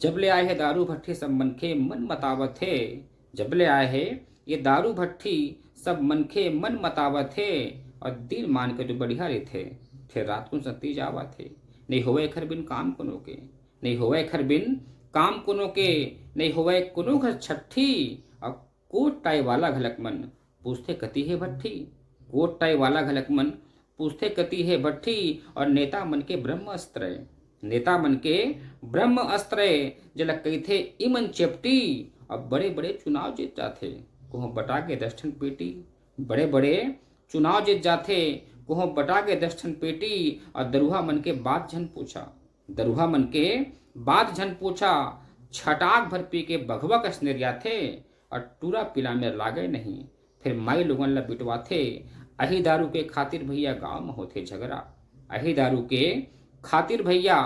जब ले आए है दारू भट्ठी सब मनखे मन मतावत है। जब ले आए है ये दारू भट्ठी सब मनखे मन मतावत है। और दिन मान के जो बढ़िया रे थे रात को सती जावा थे। नहीं होवे खर बिन काम कुनो के, नहीं होवे खर बिन काम कुनो के, नहीं होवे कुनो घर छठी। और कोट टाई वाला घलक मन पूछते कति है भट्ठी। कोट टाई वाला घलक मन पूछते कति है भट्ठी। और नेता मन के ब्रह्म अस्त्र, नेता मन के ब्रह्म अस्त्र जल कही थे इमन चेपटी। और बड़े बड़े चुनाव जीत जाते कोह बटा के 10 ठन पेटी। बड़े बड़े चुनाव जीत जाते कोह बटा के 10 ठन पेटी। और दरुहा मन के बात झन पूछा, दरुहा मन के बात झन पूछा। छटाक भर पी के बघवा कस निर्या थे। और टूरा पिला में लागे नहीं फिर माई लोगन ला बिटवा थे। अही दारू के खातिर भैया गांव में होते झगड़ा, अही दारू के खातिर भैया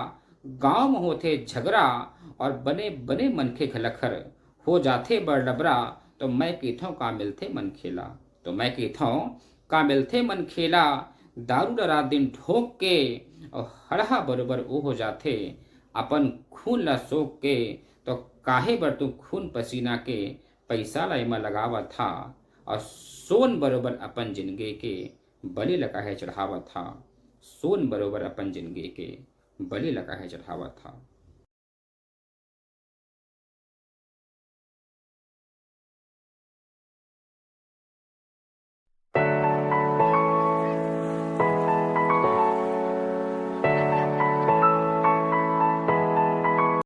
गांव में होते झगड़ा। और बने बने मनखे घलखर हो जाते बड़ डबरा। तो मैं कहता का मिलते मन खेला, तो मैं कहता का मिलते मन खेला। दारू डरा दिन ठोक के और हड़हा बरोबर ओ हो जाते अपन खून ला सोख के। तो काहे बर तू खून पसीना के पैसा ला एमा लगावा था। और सोन बरोबर अपन जिंदगी के बलि लगा है चढ़ावा था। सोन बरोबर अपन जिंदगी के बलि लगा है चढ़ावा था।